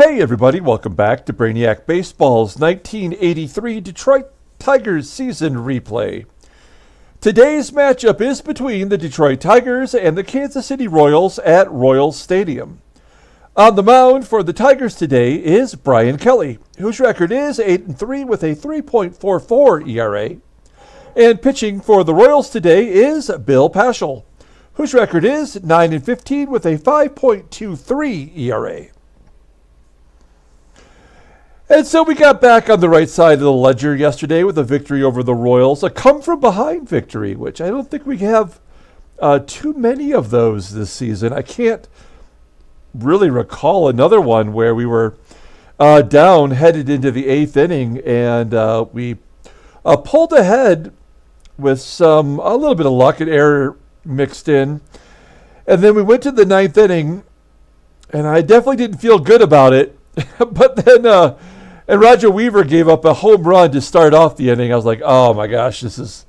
Hey everybody, welcome back to Brainiac Baseball's 1983 Detroit Tigers season replay. Today's matchup is between the Detroit Tigers and the Kansas City Royals at Royals Stadium. On the mound for the Tigers today is Bryan Kelly, whose record is 8-3 with a 3.44 ERA. And pitching for the Royals today is Bill Paschall, whose record is 9-15 with a 5.23 ERA. And so we got back on the right side of the ledger yesterday with a victory over the Royals, a come-from-behind victory, which I don't think we have too many of those this season. I can't really recall another one where we were down, headed into the eighth inning, and we pulled ahead with a little bit of luck and error mixed in. And then we went to the ninth inning, and I definitely didn't feel good about it. But then... And Roger Weaver gave up a home run to start off the inning. I was like, oh my gosh, this is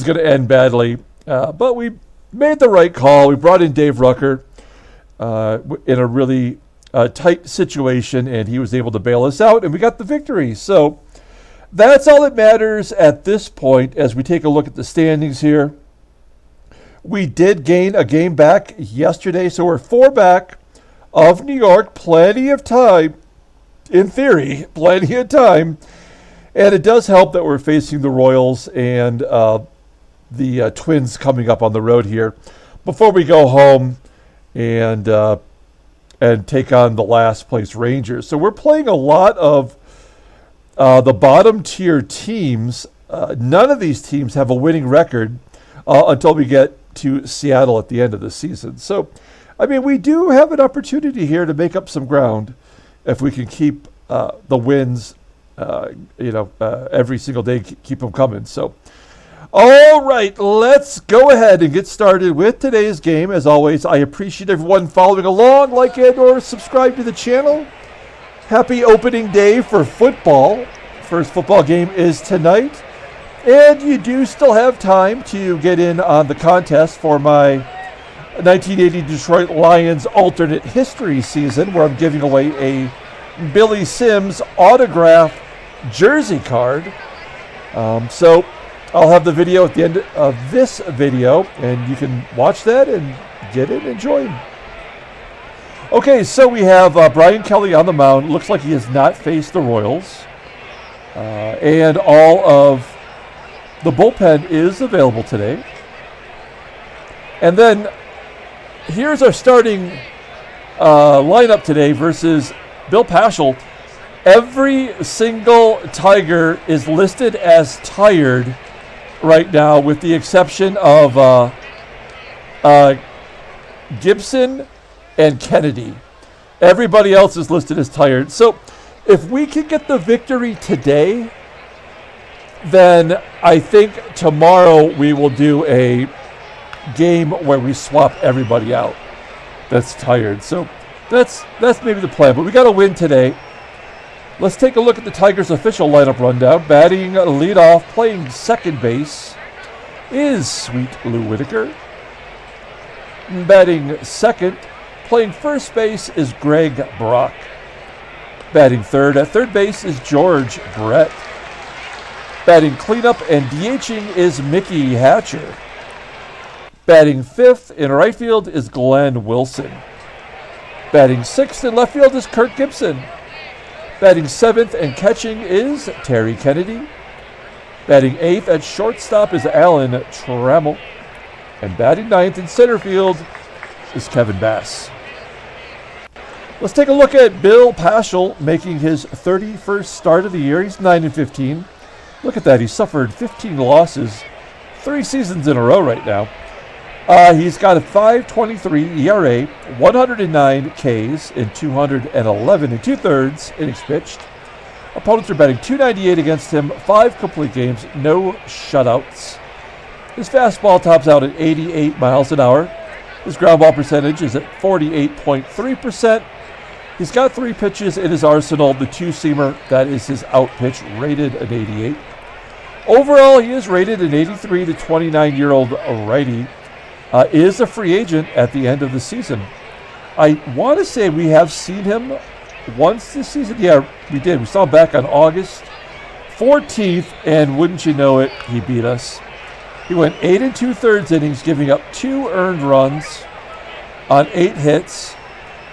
going to end badly. But we made the right call. We brought in Dave Rucker in a really tight situation, and he was able to bail us out, and we got the victory. So that's all that matters at this point as we take a look at the standings here. We did gain a game back yesterday, so we're 4 back of New York. Plenty of time. In theory, plenty of time. And it does help that we're facing the Royals and the Twins coming up on the road here before we go home and take on the last place Rangers. So we're playing a lot of the bottom tier teams. None of these teams have a winning record until we get to Seattle at the end of the season. So, I mean, we do have an opportunity here to make up some ground if we can keep the wins, every single day, keep them coming. So, all right, let's go ahead and get started with today's game. As always, I appreciate everyone following along, like and or subscribe to the channel. Happy opening day for football. First football game is tonight. And you do still have time to get in on the contest for my 1980 Detroit Lions alternate history season, where I'm giving away a Billy Sims autograph jersey card. So I'll have the video at the end of this video, and you can watch that and get it and join. Okay, so we have Bryan Kelly on the mound. Looks like he has not faced the Royals. And all of the bullpen is available today. And then here's our starting lineup today versus Bill Paschall. Every single Tiger is listed as tired right now, with the exception of Gibson and Kennedy. Everybody else is listed as tired. So if we can get the victory today, then I think tomorrow we will do a game where we swap everybody out that's tired. So that's maybe the plan, but we got to win today. Let's take a look at the Tigers' official lineup rundown. Batting leadoff, playing second base, is Sweet Lou Whitaker. Batting second, playing first base, is Greg Brock. Batting third at third base is George Brett. Batting cleanup and DHing is Mickey Hatcher. Batting fifth in right field is Glenn Wilson. Batting sixth in left field is Kirk Gibson. Batting seventh and catching is Terry Kennedy. Batting eighth at shortstop is Alan Trammell. And batting ninth in center field is Kevin Bass. Let's take a look at Bill Paschall making his 31st start of the year. He's 9-15. Look at that. He suffered 15 losses, 3 seasons in a row right now. He's got a 5.23 ERA, 109 Ks in 211 and 2/3 innings pitched. Opponents are batting .298 against him, 5 complete games, no shutouts. His fastball tops out at 88 miles an hour. His ground ball percentage is at 48.3%. He's got 3 pitches in his arsenal. The 2-seamer, that is his out pitch, rated an 88. Overall, he is rated an 83 to 29-year-old righty. Is a free agent at the end of the season. I want to say we have seen him once this season? Yeah, we did. We saw him back on August 14th, and wouldn't you know it, he beat us. He went 8 2/3 innings, giving up 2 earned runs on 8 hits.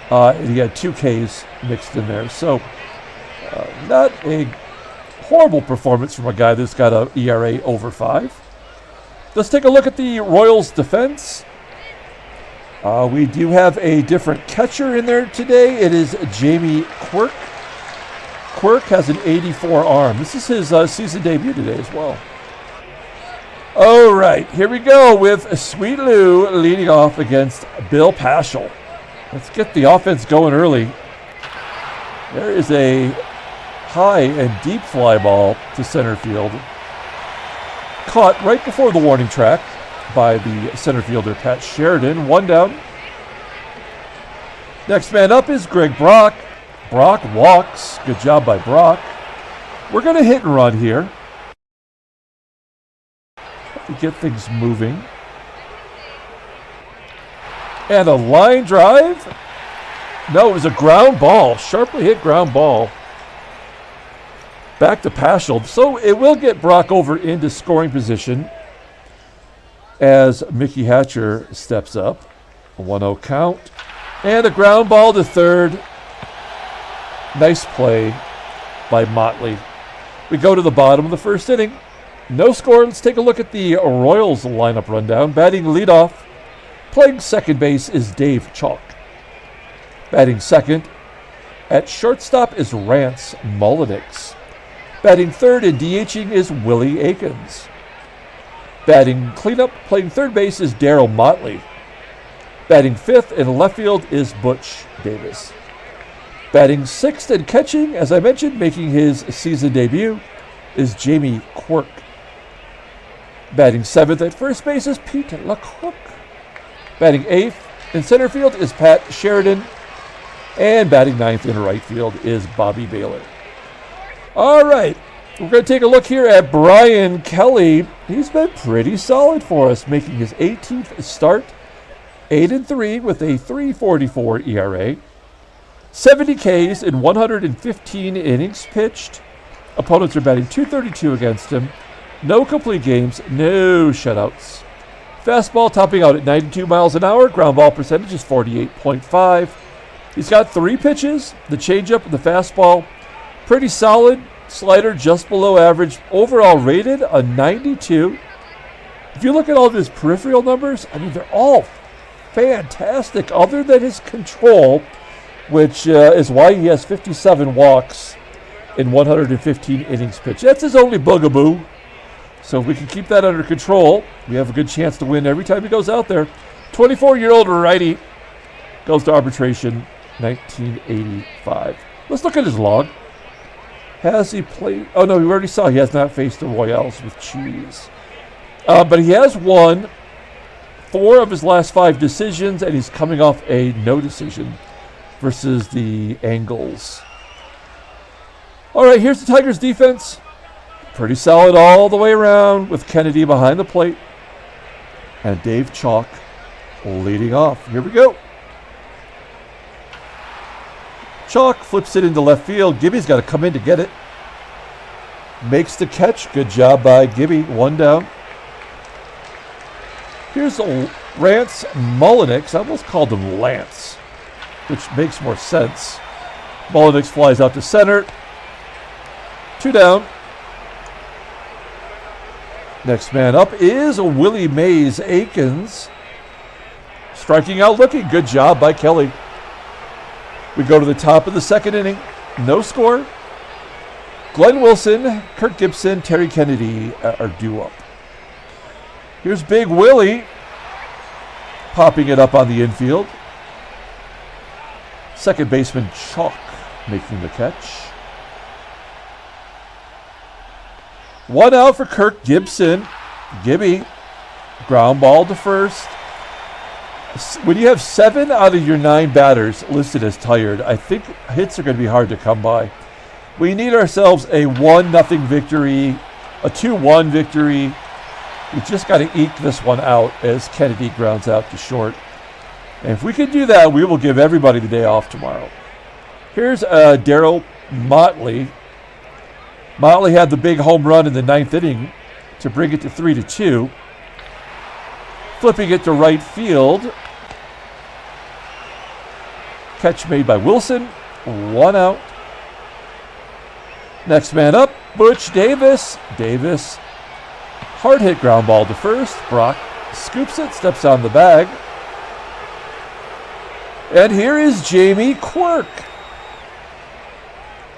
And he had 2 Ks mixed in there. So not a horrible performance from a guy that's got an ERA over 5. Let's take a look at the Royals' defense. We do have a different catcher in there today. It is Jamie Quirk. Quirk has an 84 arm. This is his season debut today as well. All right, here we go with Sweet Lou leading off against Bill Paschall. Let's get the offense going early. There is a high and deep fly ball to center field. Caught right before the warning track by the center fielder, Pat Sheridan. 1 down. Next man up is Greg Brock. Brock walks. Good job by Brock. We're going to hit and run here to get things moving. And a line drive. No, it was a ground ball. Sharply hit ground ball. Back to Paschall. So it will get Brock over into scoring position as Mickey Hatcher steps up. A 1-0 count. And a ground ball to third. Nice play by Motley. We go to the bottom of the first inning. No score. Let's take a look at the Royals lineup rundown. Batting leadoff, playing second base is Dave Chalk. Batting second at shortstop is Rance Mullinks. Batting third and DHing is Willie Aikens. Batting cleanup, playing third base is Darryl Motley. Batting fifth in left field is Butch Davis. Batting sixth and catching, as I mentioned, making his season debut, is Jamie Quirk. Batting seventh at first base is Pete LaCock. Batting eighth in center field is Pat Sheridan. And batting ninth in right field is Bobby Bailor. All right, we're going to take a look here at Bryan Kelly. He's been pretty solid for us, making his 18th start. 8-3 with a 3.44 ERA. 70 Ks in 115 innings pitched. Opponents are batting .232 against him. No complete games, no shutouts. Fastball topping out at 92 miles an hour. Ground ball percentage is 48.5. He's got 3 pitches, the changeup and the fastball. Pretty solid. Slider just below average. Overall rated a 92. If you look at all of his peripheral numbers, I mean, they're all fantastic, other than his control, which is why he has 57 walks in 115 innings pitched. That's his only bugaboo. So if we can keep that under control, we have a good chance to win every time he goes out there. 24-year-old righty goes to arbitration, 1985. Let's look at his log. Has he played? Oh, no, we already saw he has not faced the Royals with cheese. But he has won 4 of his last 5 decisions, and he's coming off a no decision versus the Angles. All right, here's the Tigers' defense. Pretty solid all the way around with Kennedy behind the plate and Dave Chalk leading off. Here we go. Chalk flips it into left field. Gibby's got to come in to get it. Makes the catch. Good job by Gibby. 1 down. Here's Rance Mullinks. I almost called him Lance, which makes more sense. Mullinks flies out to center. 2 down. Next man up is Willie Mays Aikens. Striking out looking. Good job by Kelly. We go to the top of the second inning. No score. Glenn Wilson, Kirk Gibson, Terry Kennedy are due up. Here's Big Willie popping it up on the infield. Second baseman Chalk making the catch. 1 out for Kirk Gibson. Gibby, ground ball to first. When you have 7 out of your 9 batters listed as tired, I think hits are going to be hard to come by. We need ourselves a 1-0 victory, a 2-1 victory. We just got to eke this one out as Kennedy grounds out to short. And if we can do that, we will give everybody the day off tomorrow. Here's Darryl Motley. Motley had the big home run in the 9th inning to bring it to 3-2. Flipping it to right field. Catch made by Wilson. 1 out. Next man up, Butch Davis. Davis, hard hit ground ball to first. Brock scoops it, steps on the bag. And here is Jamie Quirk.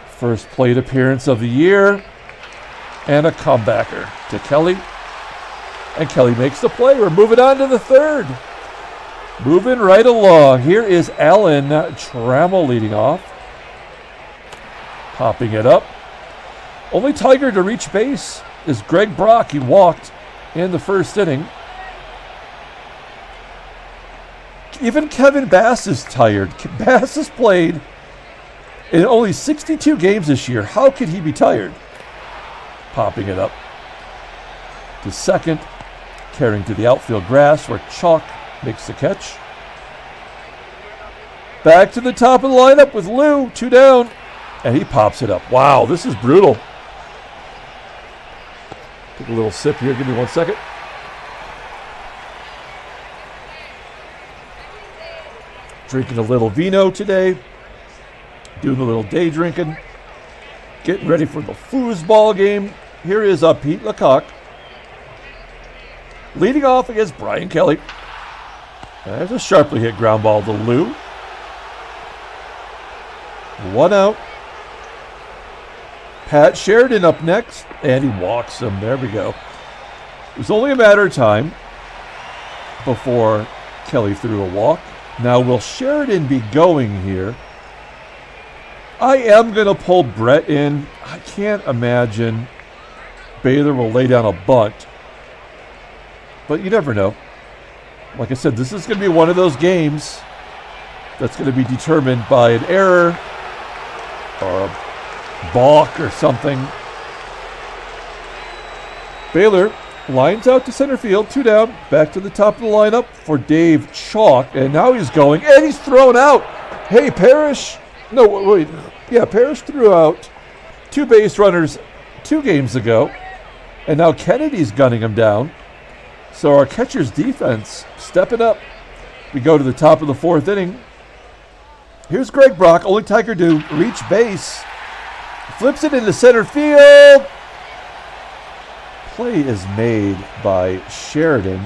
First plate appearance of the year. And a comebacker to Kelly. And Kelly makes the play. We're moving on to the 3rd. Moving right along. Here is Alan Trammell leading off. Popping it up. Only Tiger to reach base is Greg Brock. He walked in the 1st inning. Even Kevin Bass is tired. Bass has played in only 62 games this year. How could he be tired? Popping it up to second. Carrying to the outfield grass where Chalk makes the catch. Back to the top of the lineup with Lou. 2 down. And he pops it up. Wow, this is brutal. Take a little sip here. Give me 1 second. Drinking a little vino today. Doing a little day drinking. Getting ready for the foosball game. Here is Pete LaCock. Leading off against Brian Kelly. There's a sharply hit ground ball to Lou. 1 out. Pat Sheridan up next, and he walks him. There we go. It was only a matter of time before Kelly threw a walk. Now, will Sheridan be going here? I am going to pull Brett in. I can't imagine Bailor will lay down a bunt. But you never know. Like I said, this is going to be one of those games that's going to be determined by an error or a balk or something. Bailor lines out to center field, 2 down, back to the top of the lineup for Dave Chalk, and now he's going, and he's thrown out. Hey, Parrish, no, wait, yeah, Parrish threw out 2 base runners 2 games ago, and now Kennedy's gunning him down. So our catcher's defense stepping up. We go to the top of the 4th inning. Here's Greg Brock, only Tiger to reach base. Flips it into center field. Play is made by Sheridan.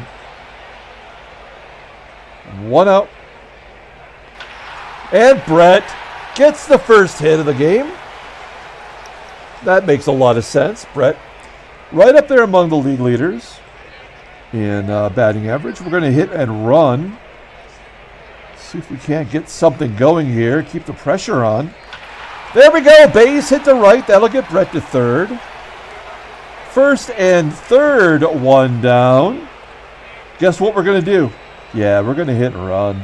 1 out. And Brett gets the first hit of the game. That makes a lot of sense. Brett right up there among the league leaders in batting average. We're going to hit and run. See if we can't get something going here. Keep the pressure on. There we go. Base hit to right. That'll get Brett to 3rd. 1st and 3rd, 1 down. Guess what we're going to do? Yeah, we're going to hit and run.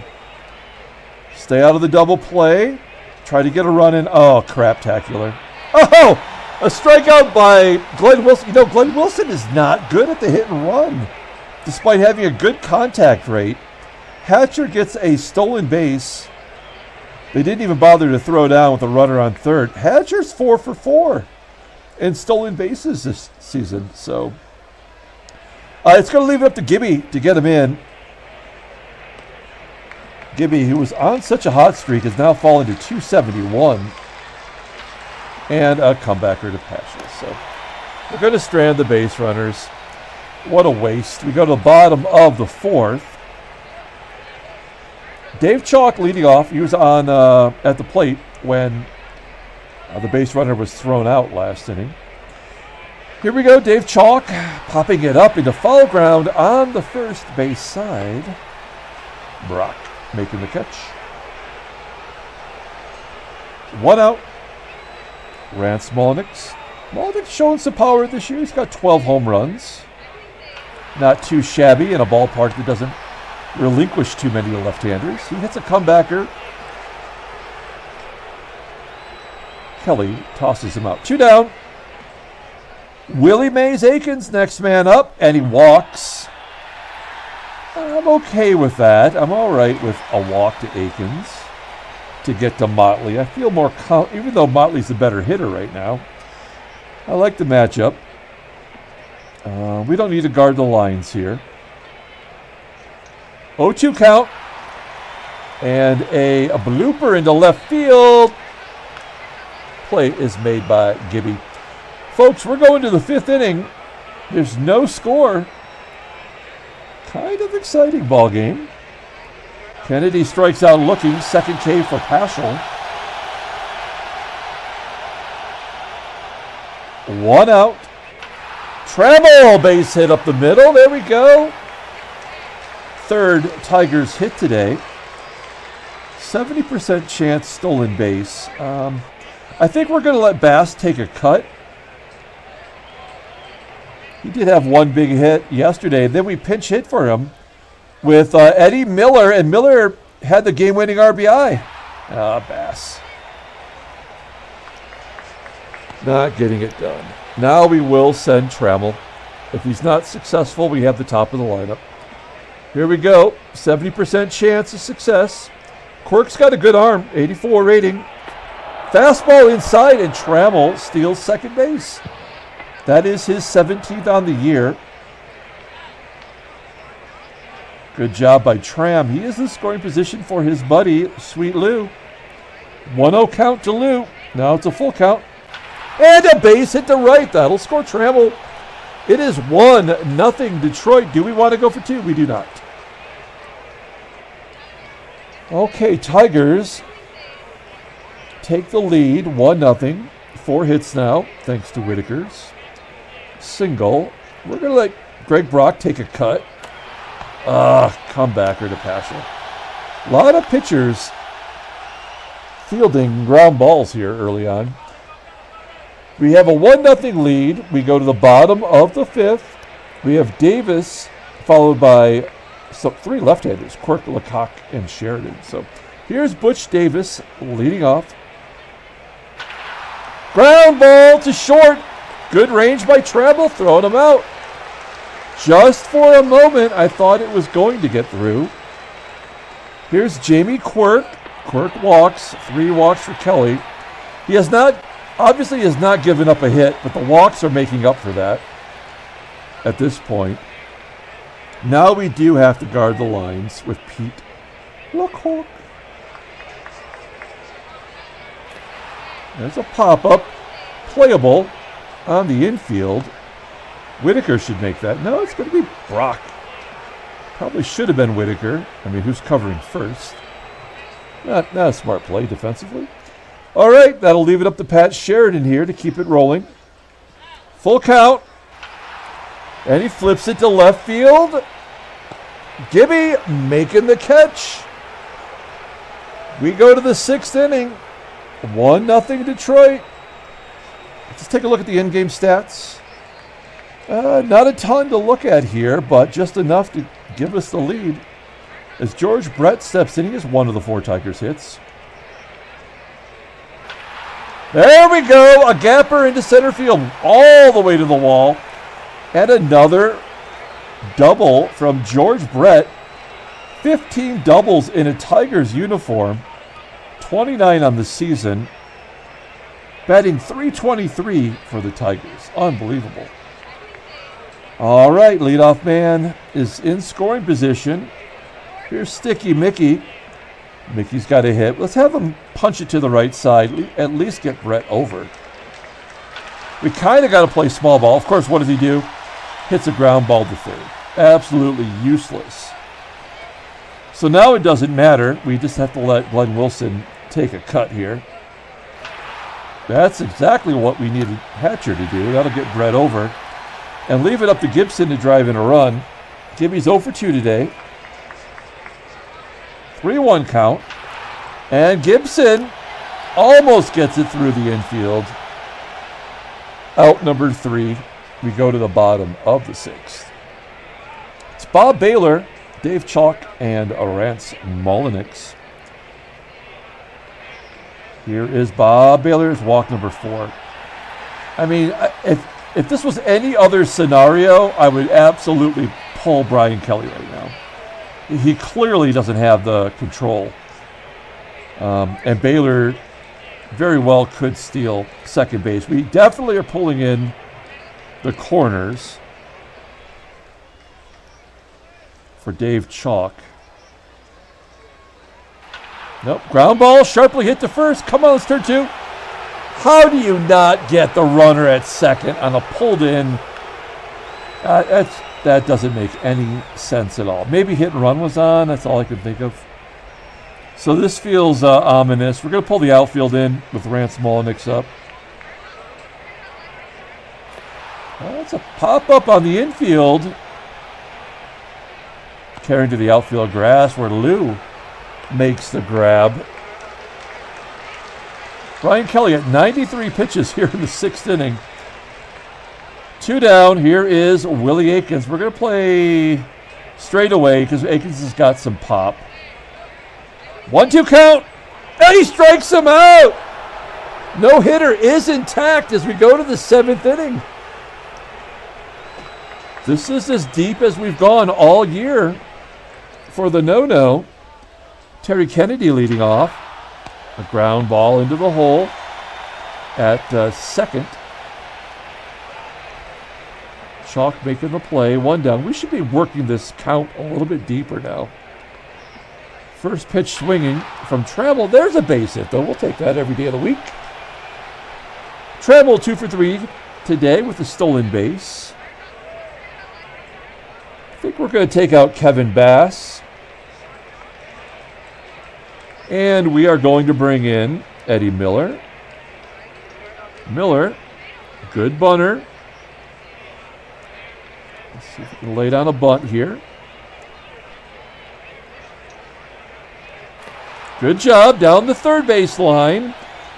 Stay out of the double play. Try to get a run in. Oh, craptacular. Oh, a strikeout by Glenn Wilson. You know, Glenn Wilson is not good at the hit and run, despite having a good contact rate. Hatcher gets a stolen base. They didn't even bother to throw down with a runner on 3rd. Hatcher's 4 for 4 in stolen bases this season. So it's going to leave it up to Gibby to get him in. Gibby, who was on such a hot streak, has now fallen to 271. And a comebacker to Paschall. So we're going to strand the base runners. What a waste. We go to the bottom of the 4th. Dave Chalk leading off. He was on at the plate when the base runner was thrown out last inning. Here we go. Dave Chalk popping it up into foul ground on the first base side. Brock making the catch. 1 out. Rance Mullinks. Mullinks showing some power this year. He's got 12 home runs. Not too shabby in a ballpark that doesn't relinquish too many left-handers. He hits a comebacker. Kelly tosses him out. 2 down. Willie Mays Aikens, next man up, and he walks. I'm okay with that. I'm all right with a walk to Aikens. to get to Motley. I feel more even though Motley's the better hitter right now. I like the matchup. We don't need to guard the lines here. 0-2 count. And a blooper into left field. Play is made by Gibby. Folks, we're going to the 5th inning. There's no score. Kind of exciting ball game. Kennedy strikes out looking. Second K for Paschall. 1 out. Trammell base hit up the middle. There we go. 3rd Tigers hit today. 70% chance stolen base. I think we're going to let Bass take a cut. He did have one big hit yesterday. Then we pinch hit for him with Eddie Miller, and Miller had the game-winning RBI. Bass. Not getting it done. Now we will send Trammell. If he's not successful, we have the top of the lineup. Here we go. 70% chance of success. Quirk's got a good arm. 84 rating. Fastball inside, and Trammell steals second base. That is his 17th on the year. Good job by Tram. He is in scoring position for his buddy, Sweet Lou. 1-0 count to Lou. Now it's a full count. And a base hit to right. That'll score Trammell. It is 1-0 Detroit. Do we want to go for 2? We do not. Okay, Tigers take the lead. 1-0. 4 hits now, thanks to Whitaker's single. We're going to let Greg Brock take a cut. Comebacker to Paschall. A lot of pitchers fielding ground balls here early on. We have a 1-0 lead. We go to the bottom of the 5th. We have Davis followed by 3 left-handers, Quirk, LaCock, and Sheridan. So here's Butch Davis leading off. Ground ball to short. Good range by Trammell, throwing him out. Just for a moment, I thought it was going to get through. Here's Jamie Quirk. Quirk walks. 3 walks for Kelly. He has not given up a hit, but the walks are making up for that at this point. Now we do have to guard the lines with Pete LaCock. There's a pop-up. Playable on the infield. Whitaker should make that. No, it's going to be Brock. Probably should have been Whitaker. I mean, who's covering first? Not a smart play defensively. All right, that'll leave it up to Pat Sheridan here to keep it rolling. Full count. And he flips it to left field. Gibby making the catch. We go to the 6th inning. 1-0 Detroit. Let's take a look at the in-game stats. Not a ton to look at here, but just enough to give us the lead. As George Brett steps in, he has 1 of the 4 Tigers hits. There we go, a gapper into center field, all the way to the wall. And another double from George Brett. 15 doubles in a Tigers uniform. 29 on the season. Batting .323 for the Tigers. Unbelievable. All right, leadoff man is in scoring position. Here's Sticky Mickey. Mickey's got a hit. Let's have him punch it to the right side. At least get Brett over. We kind of got to play small ball. Of course, what does he do? Hits a ground ball to third. Absolutely useless. So now it doesn't matter. We just have to let Glenn Wilson take a cut here. That's exactly what we needed Hatcher to do. That'll get Brett over. And leave it up to Gibson to drive in a run. Gibby's 0 for 2 today. 3-1 count. And Gibson almost gets it through the infield. Out number 3. We go to the bottom of the 6th. It's Bob Bailor, Dave Chalk, and Rance Mullinks. Here is Bob Bailor's walk number 4. I mean, if this was any other scenario, I would absolutely pull Brian Kelly right now. He clearly doesn't have the control. And Bailor very well could steal second base. We definitely are pulling in the corners for Dave Chalk. Nope, ground ball, sharply hit to first. Come on, let's turn two. How do you not get the runner at second on a pulled in? That doesn't make any sense at all. Maybe hit and run was on. That's all I could think of. So this feels ominous. We're going to pull the outfield in with Rance Mullinks up. That's a pop-up on the infield. Carrying to the outfield grass where Lou makes the grab. Brian Kelly at 93 pitches here in the sixth inning. 2 down. Here is Willie Aikens. We're going to play straight away because Aikens has got some pop. 1-2 count. And he strikes him out. No hitter is intact as we go to the seventh inning. This is as deep as we've gone all year for the no-no. Terry Kennedy leading off. A ground ball into the hole at second. Chalk making the play. 1 down. We should be working this count a little bit deeper now. First pitch swinging from Trammell. There's a base hit, though. We'll take that every day of the week. Trammell 2 for 3 today with a stolen base. I think we're going to take out Kevin Bass. And we are going to bring in Eddie Miller. Miller, good bunter. Let's see if we can lay down a bunt here. Good job down the third base line.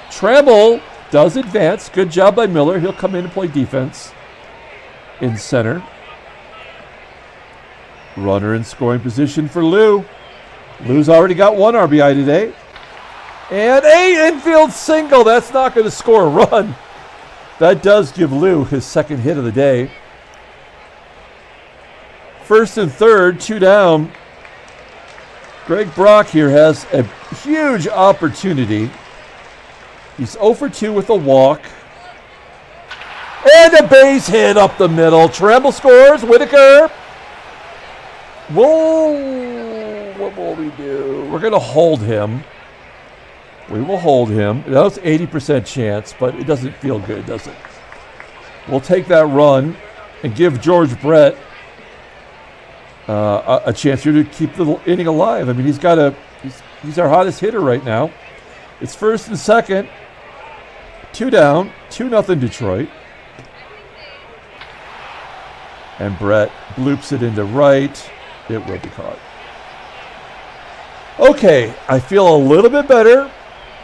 Trammell does advance. Good job by Miller. He'll come in and play defense in center. Runner in scoring position for Lou. Lou's already got 1 RBI today. And a infield single. That's not going to score a run. That does give Lou his second hit of the day. First and third, 2 down. Greg Brock here has a huge opportunity. He's 0 for 2 with a walk. And a base hit up the middle. Trammell scores. Whitaker. Whoa. What will we do? We're going to hold him. We will hold him. That was 80% chance, but it doesn't feel good, does it? We'll take that run and give George Brett a chance here to keep the inning alive. I mean, he's our hottest hitter right now. It's first and second. 2 down. 2-0 Detroit. And Brett bloops it into right. It will be caught. Okay, I feel a little bit better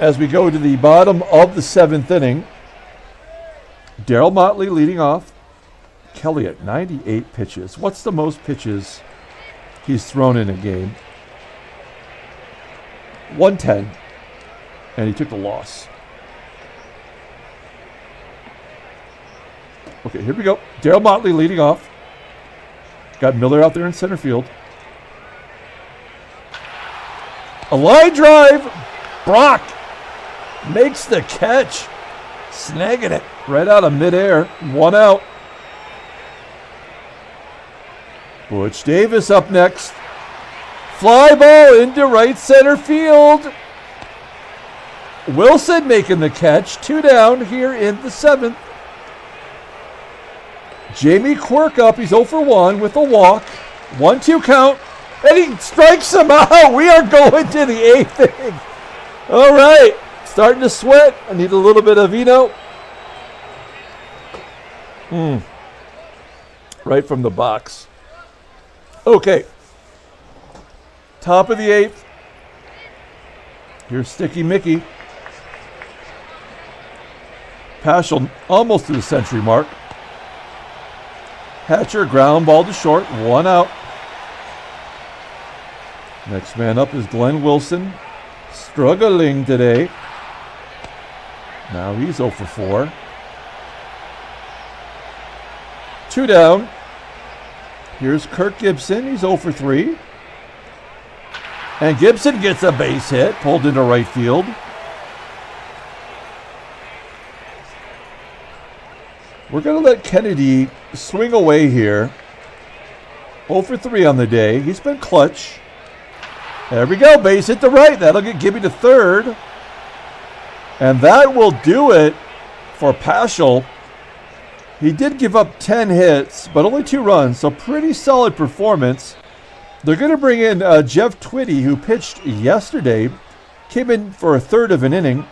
as we go to the bottom of the seventh inning. Darryl Motley leading off. Kelly at 98 pitches. What's the most pitches he's thrown in a game? 110. And he took the loss. Okay, here we go. Darryl Motley leading off. Got Miller out there in center field. A line drive. Brock makes the catch. Snagging it right out of midair. 1 out. Butch Davis up next. Fly ball into right center field. Wilson making the catch. 2 down here in the seventh. Jamie Quirk up. He's 0 for 1 with a walk. 1-2 count. And he strikes him out. We are going to the eighth inning. All right. Starting to sweat. I need a little bit of vino. Right from the box. Okay. Top of the eighth. Here's Sticky Mickey. Paschall almost to the century mark. Hatcher ground ball to short. 1 out. Next man up is Glenn Wilson. Struggling today. Now he's 0 for 4. 2 down. Here's Kirk Gibson. He's 0 for 3. And Gibson gets a base hit, pulled into right field. We're going to let Kennedy swing away here. 0 for 3 on the day. He's been clutch. There we go. Base hit to right. That'll get Gibby to third. And that will do it for Paschall. He did give up 10 hits, but only 2 runs. So pretty solid performance. They're going to bring in Jeff Twitty, who pitched yesterday. Came in for a third of an inning.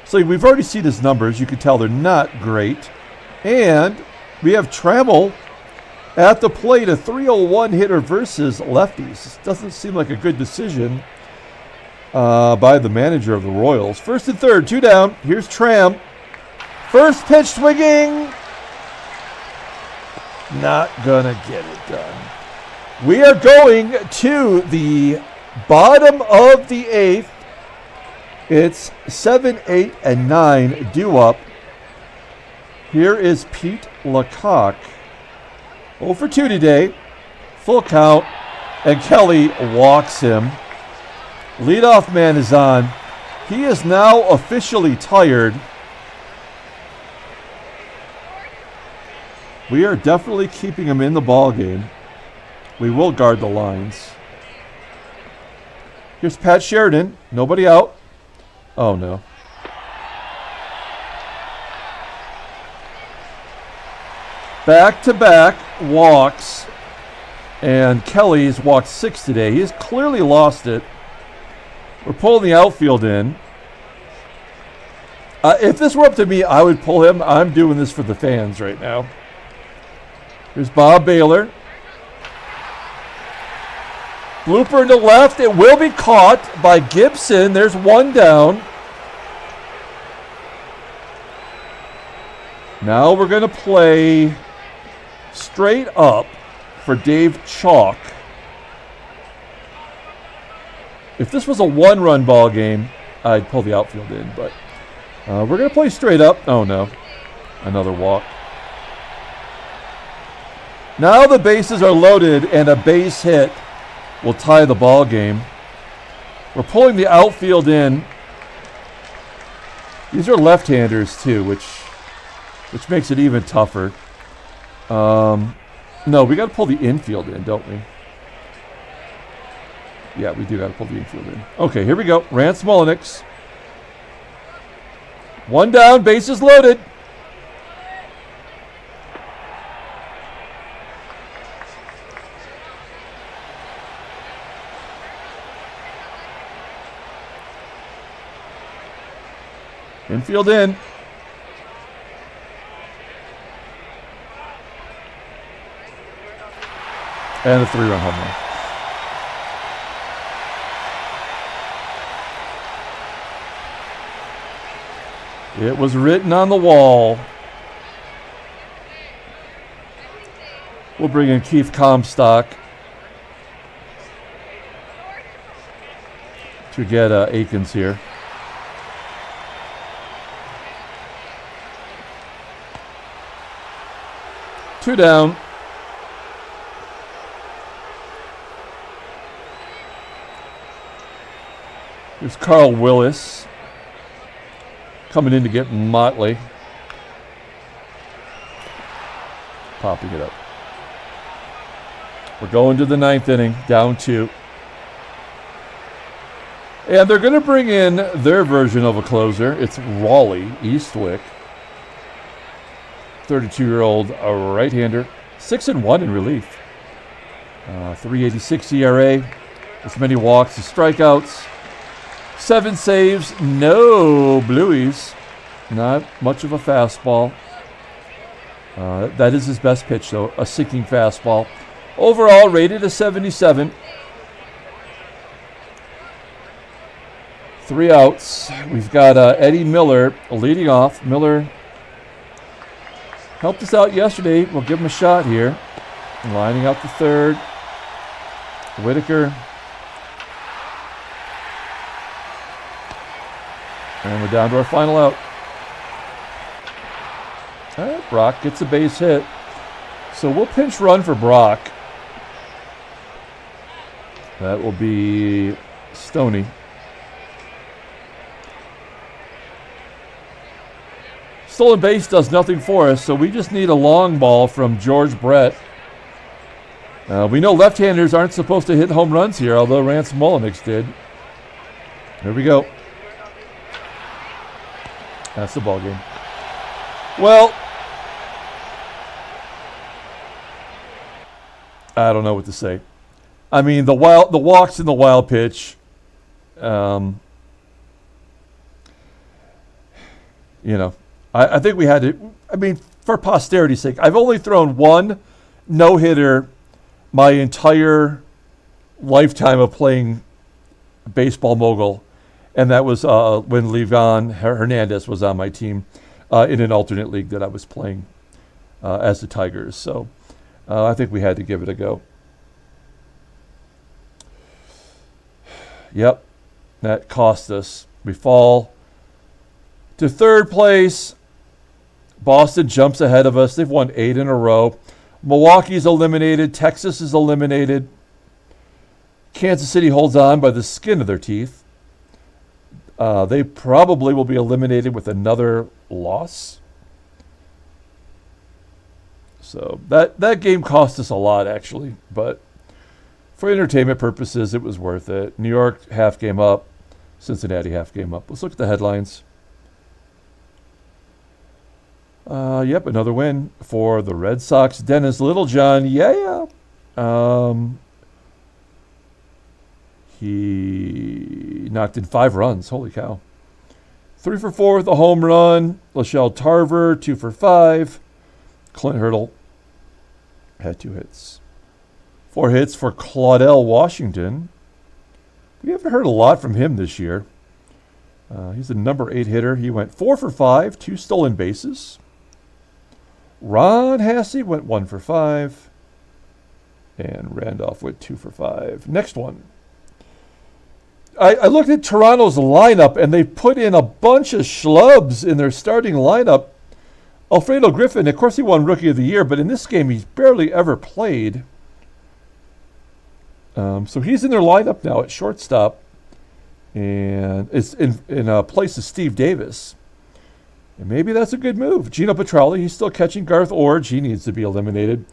So we've already seen his numbers. You can tell they're not great. And we have Trammell at the plate, a 301 hitter versus lefties. This doesn't seem like a good decision by the manager of the Royals. First and third, 2 down. Here's Tram. First pitch swinging. Not gonna get it done. We are going to the bottom of the 8th. It's 7, 8, and 9 due up. Here is Pete LaCock. 0 for 2 today. Full count. And Kelly walks him. Leadoff man is on. He is now officially tired. We are definitely keeping him in the ball game. We will guard the lines. Here's Pat Sheridan. Nobody out. Oh, no. Back-to-back walks. And Kelly's walked 6 today. He's clearly lost it. We're pulling the outfield in. If this were up to me, I would pull him. I'm doing this for the fans right now. Here's Bob Bailor. Blooper to left. It will be caught by Gibson. There's 1 down. Now we're going to play straight up for Dave Chalk. If this was a 1-run ball game, I'd pull the outfield in, but we're going to play straight up. Oh, no. Another walk. Now the bases are loaded, and a base hit will tie the ball game. We're pulling the outfield in. These are left-handers, too, which makes it even tougher. No, we got to pull the infield in, don't we? Yeah, we do got to pull the infield in. Okay, here we go. Rance Mullinks. 1 down, bases loaded. Infield in. And a 3-run home run. It was written on the wall. We'll bring in Keith Comstock to get Aikens here. Two down. There's Carl Willis coming in to get Motley. Popping it up. We're going to the 9th inning, down 2. And they're going to bring in their version of a closer. It's Raleigh Eastwick. 32-year-old right-hander. 6-1 in relief. 3.86 ERA. As many walks as strikeouts. 7 saves, no blueies. Not much of a fastball. That is his best pitch, though, a sinking fastball. Overall, rated a 77. 3 outs. We've got Eddie Miller leading off. Miller helped us out yesterday. We'll give him a shot here. Lining out the third. Whitaker. And we're down to our final out. All right, Brock gets a base hit. So we'll pinch run for Brock. That will be Stoney. Stolen base does nothing for us, so we just need a long ball from George Brett. We know left-handers aren't supposed to hit home runs here, although Rance Mullinks did. Here we go. That's the ball game. Well, I don't know what to say. I mean, the walks in the wild pitch. You know, I think we had to. I mean, for posterity's sake, I've only thrown one no-hitter my entire lifetime of playing baseball mogul, and that was when Livan Hernandez was on my team in an alternate league that I was playing as the Tigers. So I think we had to give it a go. Yep, that cost us. We fall to third place. Boston jumps ahead of us. They've won 8 in a row. Milwaukee's eliminated. Texas is eliminated. Kansas City holds on by the skin of their teeth. They probably will be eliminated with another loss. So that game cost us a lot, actually. But for entertainment purposes, it was worth it. New York half game up. Cincinnati half game up. Let's look at the headlines. Yep, another win for the Red Sox. Dennis Littlejohn, yeah. He knocked in 5 runs. Holy cow. 3 for 4 with a home run. Lachelle Tarver, 2 for 5. Clint Hurdle had 2 hits. 4 hits for Claudell Washington. We haven't heard a lot from him this year. He's the number 8 hitter. He went 4 for 5, 2 stolen bases. Ron Hassey went 1 for 5. And Randolph went 2 for 5. Next one. I looked at Toronto's lineup, and they put in a bunch of schlubs in their starting lineup. Alfredo Griffin, of course, he won Rookie of the Year, but in this game, he's barely ever played. So he's in their lineup now at shortstop. And it's in place of Steve Davis. And maybe that's a good move. Gino Petralli, he's still catching. Garth Orge, he needs to be eliminated.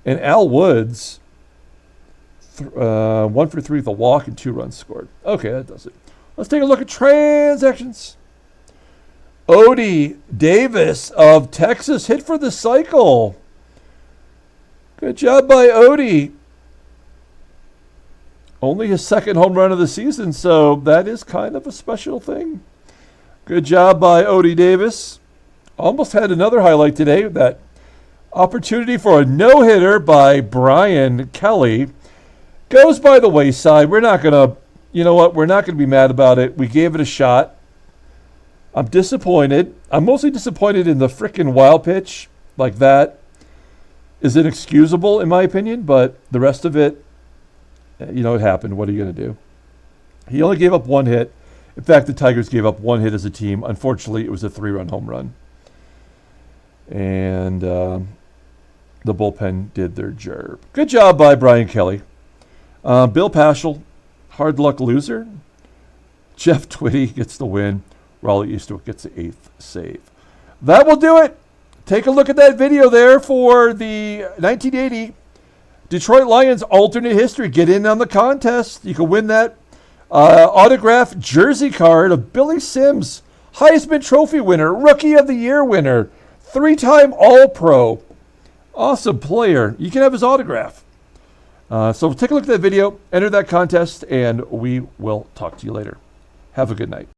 And Al Woods, 1 for 3 with a walk and 2 runs scored. Okay, that does it. Let's take a look at transactions. Odie Davis of Texas hit for the cycle. Good job by Odie. Only his 2nd home run of the season, so that is kind of a special thing. Good job by Odie Davis. Almost had another highlight today. That opportunity for a no-hitter by Brian Kelly goes by the wayside. We're not going to, you know what, we're not going to be mad about it. We gave it a shot. I'm disappointed. I'm mostly disappointed in the frickin' wild pitch. Like that is inexcusable in my opinion, but the rest of it, you know, it happened. What are you going to do? He only gave up 1 hit. In fact, the Tigers gave up 1 hit as a team. Unfortunately, it was a 3-run home run. And the bullpen did their job. Good job by Brian Kelly. Bill Paschall, hard luck loser. Jeff Twitty gets the win. Raleigh Eastwood gets the 8th save. That will do it. Take a look at that video there for the 1980 Detroit Lions alternate history. Get in on the contest. You can win that autographed jersey card of Billy Sims, Heisman Trophy winner, Rookie of the Year winner, 3-time All-Pro. Awesome player. You can have his autograph. So take a look at that video, enter that contest, and we will talk to you later. Have a good night.